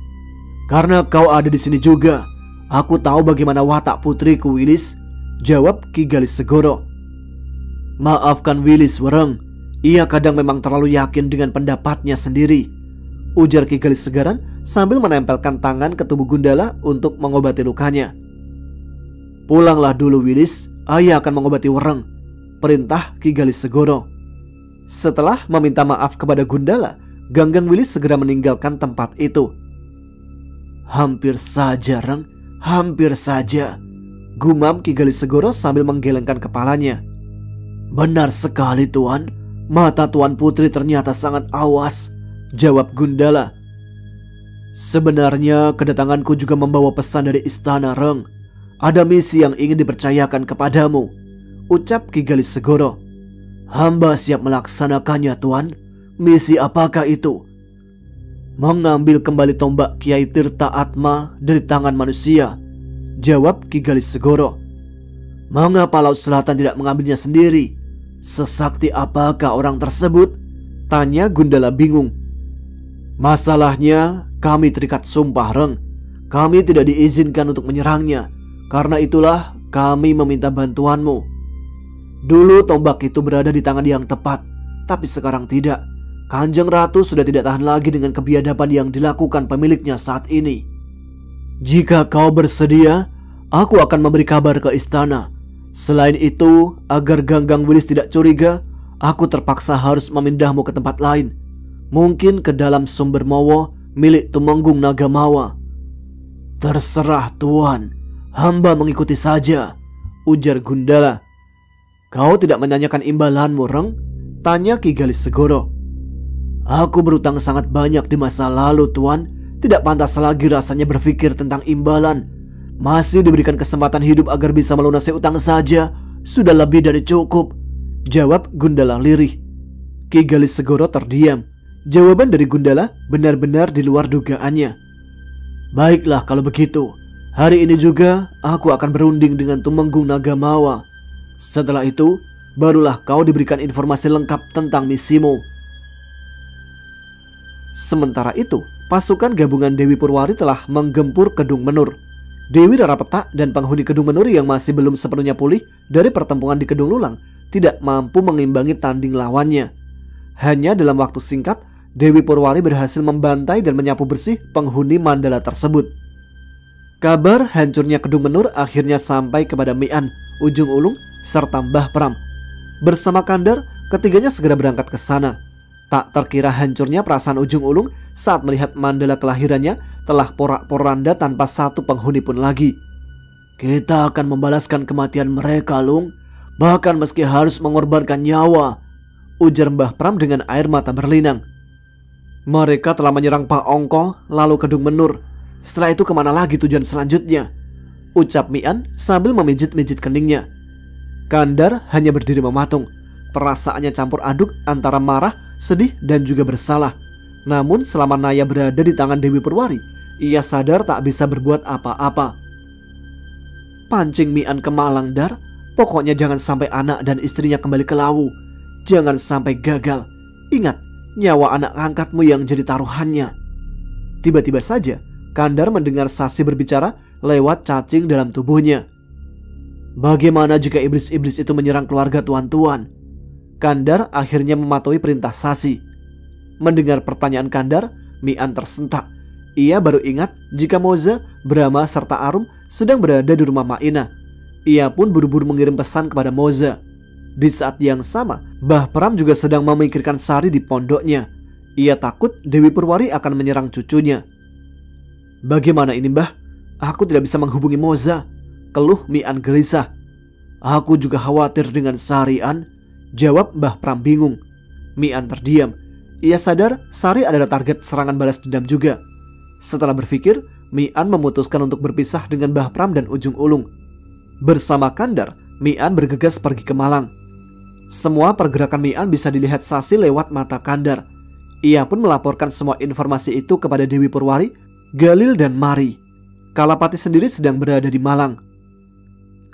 Karena kau ada di sini juga. Aku tahu bagaimana watak putriku, Wilis, jawab Ki Galis Segoro. Maafkan Wilis, Wereng. Ia kadang memang terlalu yakin dengan pendapatnya sendiri, ujar Ki Galis Segaran sambil menempelkan tangan ke tubuh Gundala untuk mengobati lukanya. Pulanglah dulu Wilis, ayah akan mengobati Wereng, perintah Ki Galis Segoro. Setelah meminta maaf kepada Gundala, Ganggang Wilis segera meninggalkan tempat itu. Hampir saja Reng, hampir saja, gumam Ki Galis Segoro sambil menggelengkan kepalanya. Benar sekali Tuan, mata Tuan Putri ternyata sangat awas, jawab Gundala. Sebenarnya kedatanganku juga membawa pesan dari istana Reng. Ada misi yang ingin dipercayakan kepadamu, ucap Ki Galis Segoro. Hamba siap melaksanakannya Tuan. Misi apakah itu? Mengambil kembali tombak Kiai Tirta Atma dari tangan manusia, jawab Ki Galis Segoro. Mengapa Laut Selatan tidak mengambilnya sendiri? Sesakti apakah orang tersebut? Tanya Gundala bingung. Masalahnya kami terikat sumpah Reng. Kami tidak diizinkan untuk menyerangnya. Karena itulah kami meminta bantuanmu. Dulu tombak itu berada di tangan yang tepat, tapi sekarang tidak. Kanjeng Ratu sudah tidak tahan lagi dengan kebiadaban yang dilakukan pemiliknya saat ini. Jika kau bersedia, aku akan memberi kabar ke istana. Selain itu, agar Ganggang Wilis tidak curiga, aku terpaksa harus memindahmu ke tempat lain. Mungkin ke dalam sumber Mowo milik Tumenggung Nagamawa. Terserah Tuan, hamba mengikuti saja, ujar Gundala. Kau tidak menanyakan imbalanmu Reng? Tanya Ki Galis Segoro. Aku berutang sangat banyak di masa lalu Tuan. Tidak pantas lagi rasanya berpikir tentang imbalan. Masih diberikan kesempatan hidup agar bisa melunasi utang saja sudah lebih dari cukup, jawab Gundala lirih. Ki Galis Segoro terdiam. Jawaban dari Gundala benar-benar di luar dugaannya. Baiklah kalau begitu, hari ini juga aku akan berunding dengan Tumenggung Nagamawa. Setelah itu barulah kau diberikan informasi lengkap tentang misimu. Sementara itu, pasukan gabungan Dewi Purwari telah menggempur Kedung Menur. Dewi Rarapetak dan penghuni Kedung Menur yang masih belum sepenuhnya pulih dari pertempuran di Kedung Lulang tidak mampu mengimbangi tanding lawannya. Hanya dalam waktu singkat, Dewi Purwari berhasil membantai dan menyapu bersih penghuni Mandala tersebut. Kabar hancurnya Kedung Menur akhirnya sampai kepada Mian, Ujung Ulung, serta Mbah Pram. Bersama Kandar, ketiganya segera berangkat ke sana. Tak terkira hancurnya perasaan Ujung Ulung saat melihat Mandala kelahirannya telah porak-poranda tanpa satu penghuni pun lagi. Kita akan membalaskan kematian mereka, Lung, bahkan meski harus mengorbankan nyawa, ujar Mbah Pram dengan air mata berlinang. Mereka telah menyerang Pak Ongko, lalu Kedung Menur. Setelah itu kemana lagi tujuan selanjutnya? Ucap Mian sambil memijit-mijit keningnya. Kandar hanya berdiri mematung. Perasaannya campur aduk antara marah, sedih dan juga bersalah. Namun selama Naya berada di tangan Dewi Purwari, ia sadar tak bisa berbuat apa-apa. Pancing Mian ke Malang, Dar. Pokoknya jangan sampai anak dan istrinya kembali ke Lawu. Jangan sampai gagal. Ingat, nyawa anak angkatmu yang jadi taruhannya. Tiba-tiba saja Kandar mendengar Sasi berbicara lewat cacing dalam tubuhnya. Bagaimana jika iblis-iblis itu menyerang keluarga tuan-tuan? Kandar akhirnya mematuhi perintah Sasi. Mendengar pertanyaan Kandar, Mian tersentak. Ia baru ingat jika Moza, Brahma serta Arum sedang berada di rumah Maina. Ia pun buru-buru mengirim pesan kepada Moza. Di saat yang sama, Mbah Pram juga sedang memikirkan Sari di pondoknya. Ia takut Dewi Purwari akan menyerang cucunya. Bagaimana ini, Mbah? Aku tidak bisa menghubungi Moza, keluh Mian gelisah. Aku juga khawatir dengan Sari, An, jawab Mbah Pram bingung. Mian terdiam. Ia sadar Sari adalah target serangan balas dendam juga. Setelah berpikir, Mian memutuskan untuk berpisah dengan Mbah Pram dan Ujung Ulung. Bersama Kandar, Mian bergegas pergi ke Malang. Semua pergerakan Mian bisa dilihat Sasi lewat mata Kandar. Ia pun melaporkan semua informasi itu kepada Dewi Purwari, Galil dan Mari. Kalapati sendiri sedang berada di Malang.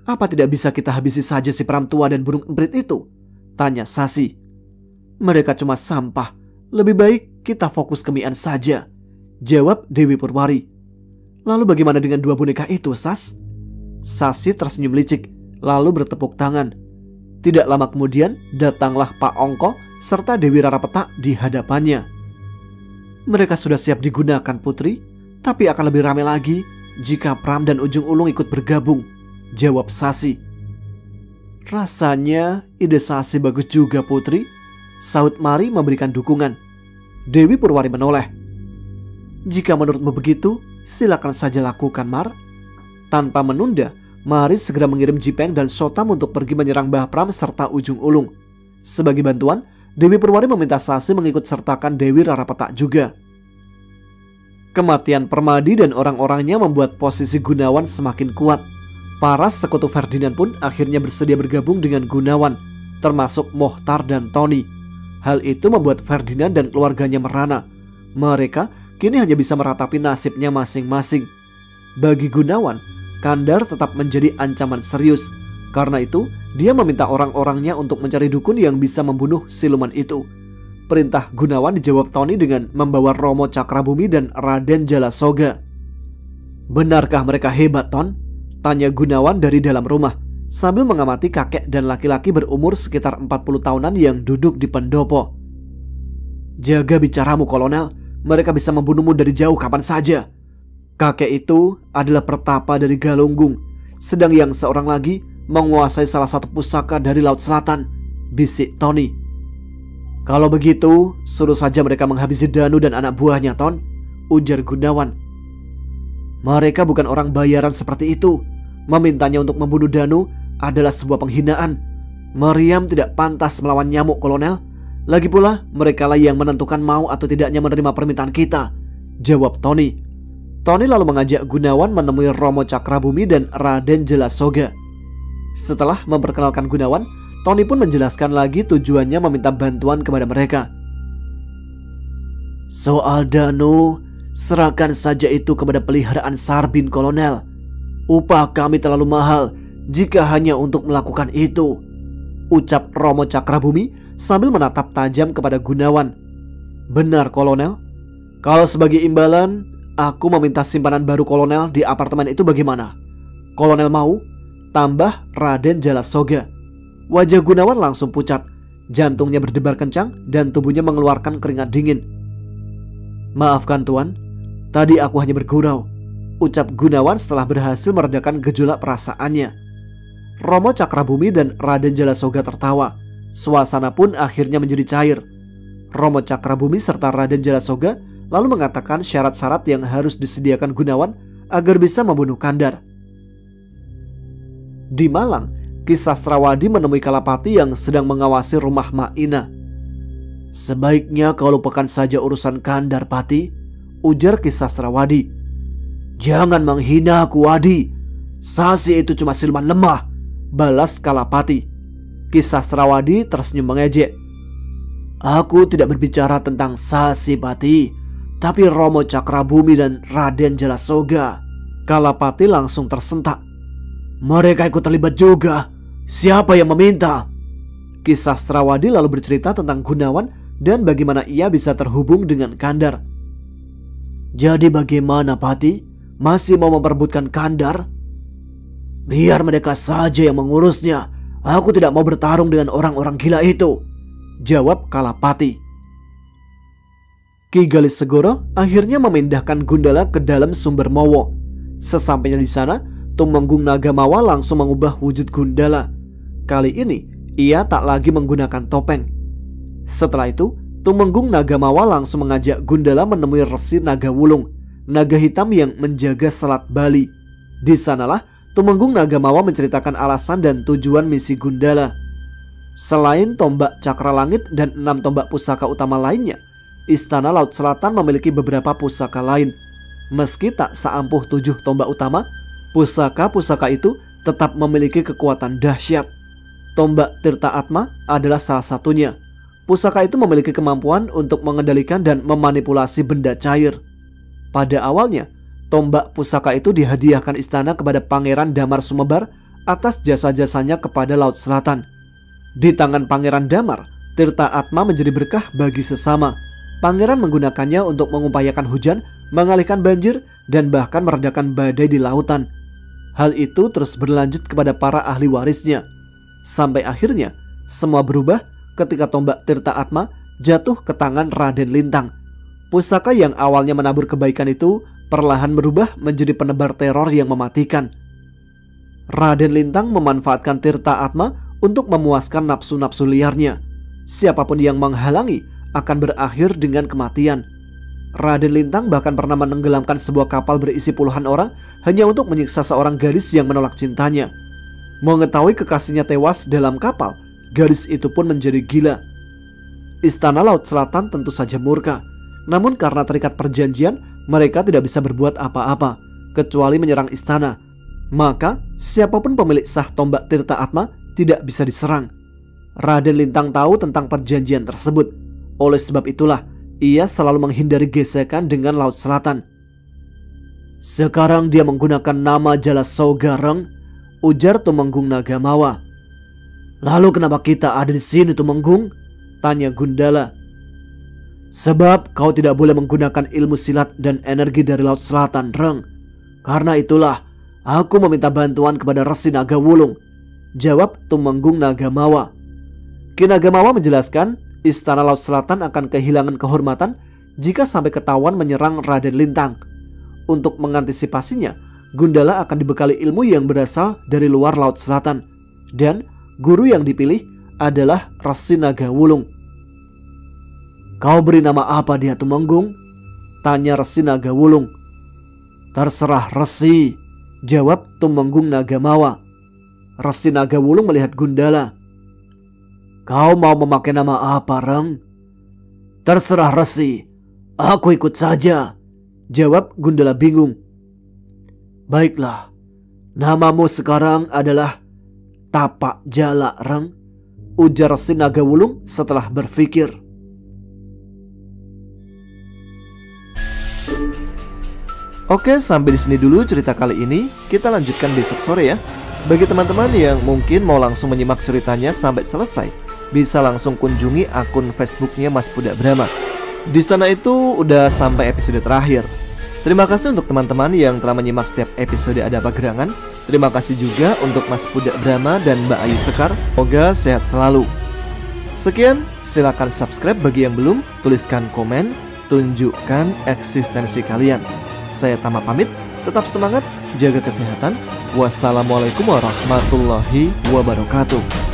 Apa tidak bisa kita habisi saja si Pram tua dan burung emprit itu? Tanya Sasi. Mereka cuma sampah. Lebih baik kita fokus ke Mian saja, jawab Dewi Purwari. Lalu bagaimana dengan dua boneka itu, Sas? Sasi tersenyum licik, lalu bertepuk tangan. Tidak lama kemudian datanglah Pak Ongko serta Dewi Rarapetak di hadapannya. Mereka sudah siap digunakan, Putri, tapi akan lebih ramai lagi jika Pram dan Ujung Ulung ikut bergabung, jawab Sasi. Rasanya ide Sasi bagus juga Putri, sahut Mari memberikan dukungan. Dewi Purwari menoleh. Jika menurutmu begitu, silakan saja lakukan Mar. Tanpa menunda, Mari segera mengirim Jipeng dan Sotam untuk pergi menyerang Mbah Pram serta Ujung Ulung. Sebagai bantuan, Dewi Purwari meminta Sasi mengikut sertakan Dewi Rarapetak juga. Kematian Permadi dan orang-orangnya membuat posisi Gunawan semakin kuat. Para sekutu Ferdinand pun akhirnya bersedia bergabung dengan Gunawan, termasuk Mohtar dan Tony. Hal itu membuat Ferdinand dan keluarganya merana. Mereka kini hanya bisa meratapi nasibnya masing-masing. Bagi Gunawan, Kandar tetap menjadi ancaman serius. Karena itu, dia meminta orang-orangnya untuk mencari dukun yang bisa membunuh siluman itu. Perintah Gunawan dijawab Tony dengan membawa Romo Cakrabumi dan Raden Jalasoga. Benarkah mereka hebat, Ton? Tanya Gunawan dari dalam rumah, sambil mengamati kakek dan laki-laki berumur sekitar 40 tahunan yang duduk di pendopo. Jaga bicaramu, Kolonel. Mereka bisa membunuhmu dari jauh kapan saja. Kakek itu adalah pertapa dari Galunggung, sedang yang seorang lagi menguasai salah satu pusaka dari Laut Selatan, bisik Tony. Kalau begitu, suruh saja mereka menghabisi Danu dan anak buahnya, Ton, ujar Gunawan. Mereka bukan orang bayaran seperti itu. Memintanya untuk membunuh Danu adalah sebuah penghinaan. Meriam tidak pantas melawan nyamuk, Kolonel. Lagi pula, merekalah yang menentukan mau atau tidaknya menerima permintaan kita, jawab Tony. Tony lalu mengajak Gunawan menemui Romo Cakrabumi dan Raden Jalasoga. Setelah memperkenalkan Gunawan, Tony pun menjelaskan lagi tujuannya meminta bantuan kepada mereka. Soal Danu, serahkan saja itu kepada peliharaan Sarbin, Kolonel. Upah kami terlalu mahal jika hanya untuk melakukan itu, ucap Romo Cakrabumi sambil menatap tajam kepada Gunawan. Benar, Kolonel. Kalau sebagai imbalan, aku meminta simpanan baru Kolonel di apartemen itu bagaimana? Kolonel mau? Tambah Raden Jalasoga. Wajah Gunawan langsung pucat, jantungnya berdebar kencang dan tubuhnya mengeluarkan keringat dingin. Maafkan Tuan, tadi aku hanya bergurau, ucap Gunawan setelah berhasil meredakan gejolak perasaannya. Romo Cakrabumi dan Raden Jalasoga tertawa. Suasana pun akhirnya menjadi cair. Romo Cakrabumi serta Raden Jalasoga lalu mengatakan syarat-syarat yang harus disediakan Gunawan agar bisa membunuh Kandar. Di Malang, Ki Sastrawadi menemui Kalapati yang sedang mengawasi rumah Maina. Sebaiknya kau lupakan saja urusan Kandar, Pati, ujar Ki Sastrawadi. Jangan menghina aku, Wadi. Sasi itu cuma siluman lemah, balas Kalapati. Ki Sastrawadi tersenyum mengejek. Aku tidak berbicara tentang Sasi, Pati, tapi Romo Cakrabumi dan Raden Jalasoga. Kalapati langsung tersentak. Mereka ikut terlibat juga. Siapa yang meminta? Ki Sastrawadi lalu bercerita tentang Gunawan dan bagaimana ia bisa terhubung dengan Kandar. Jadi bagaimana, Pati? Masih mau memperebutkan Kandar? Biar mereka saja yang mengurusnya. Aku tidak mau bertarung dengan orang-orang gila itu, jawab Kalapati. Ki Galis Segoro akhirnya memindahkan Gundala ke dalam sumber Mowo. Sesampainya di sana, Tumenggung Nagamawa langsung mengubah wujud Gundala. Kali ini, ia tak lagi menggunakan topeng. Setelah itu, Tumenggung Nagamawa langsung mengajak Gundala menemui Resi Nagawulung, naga hitam yang menjaga Selat Bali. Di sanalah Tumenggung Nagamawa menceritakan alasan dan tujuan misi Gundala. Selain tombak cakra langit dan 6 tombak pusaka utama lainnya, Istana Laut Selatan memiliki beberapa pusaka lain. Meski tak seampuh 7 tombak utama, pusaka-pusaka itu tetap memiliki kekuatan dahsyat. Tombak Tirta Atma adalah salah satunya. Pusaka itu memiliki kemampuan untuk mengendalikan dan memanipulasi benda cair. Pada awalnya, tombak pusaka itu dihadiahkan istana kepada Pangeran Damar Sumebar atas jasa-jasanya kepada Laut Selatan. Di tangan Pangeran Damar, Tirta Atma menjadi berkah bagi sesama. Pangeran menggunakannya untuk mengupayakan hujan, mengalihkan banjir, dan bahkan meredakan badai di lautan. Hal itu terus berlanjut kepada para ahli warisnya. Sampai akhirnya, semua berubah ketika tombak Tirta Atma jatuh ke tangan Raden Lintang. Pusaka yang awalnya menabur kebaikan itu perlahan berubah menjadi penebar teror yang mematikan. Raden Lintang memanfaatkan Tirta Atma untuk memuaskan nafsu-nafsu liarnya. Siapapun yang menghalangi akan berakhir dengan kematian. Raden Lintang bahkan pernah menenggelamkan sebuah kapal berisi puluhan orang hanya untuk menyiksa seorang gadis yang menolak cintanya. Mengetahui kekasihnya tewas dalam kapal, gadis itu pun menjadi gila. Istana Laut Selatan tentu saja murka. Namun karena terikat perjanjian, mereka tidak bisa berbuat apa-apa kecuali menyerang istana. Maka siapapun pemilik sah tombak Tirta Atma tidak bisa diserang. Raden Lintang tahu tentang perjanjian tersebut. Oleh sebab itulah ia selalu menghindari gesekan dengan Laut Selatan. Sekarang dia menggunakan nama Jala Saugareng, ujar Tumenggung Nagamawa. Lalu kenapa kita ada di sini, Tumenggung? Tanya Gundala. Sebab kau tidak boleh menggunakan ilmu silat dan energi dari Laut Selatan, Reng. Karena itulah aku meminta bantuan kepada Resi Nagawulung, jawab Tumenggung Nagamawa. Ki Nagamawa menjelaskan Istana Laut Selatan akan kehilangan kehormatan jika sampai ketahuan menyerang Raden Lintang. Untuk mengantisipasinya, Gundala akan dibekali ilmu yang berasal dari luar Laut Selatan. Dan guru yang dipilih adalah Resi Nagawulung. Kau beri nama apa dia, Tumenggung? Tanya Resi Nagawulung. Terserah Resi, jawab Tumenggung Nagamawa. Resi Nagawulung melihat Gundala. Kau mau memakai nama apa, Reng? Terserah Resi, aku ikut saja, jawab Gundala bingung. Baiklah, namamu sekarang adalah Tapak Jala, Reng, ujar Resi Nagawulung setelah berpikir. Oke, sampai di sini dulu cerita kali ini. Kita lanjutkan besok sore ya. Bagi teman-teman yang mungkin mau langsung menyimak ceritanya sampai selesai, bisa langsung kunjungi akun Facebooknya Mas Pudak Brahma. Di sana itu udah sampai episode terakhir. Terima kasih untuk teman-teman yang telah menyimak setiap episode Ada Apa Gerangan. Terima kasih juga untuk Mas Pudak Brahma dan Mbak Ayu Sekar. Semoga sehat selalu. Sekian, silakan subscribe bagi yang belum, tuliskan komen, tunjukkan eksistensi kalian. Saya Tama pamit, tetap semangat, jaga kesehatan. Wassalamualaikum warahmatullahi wabarakatuh.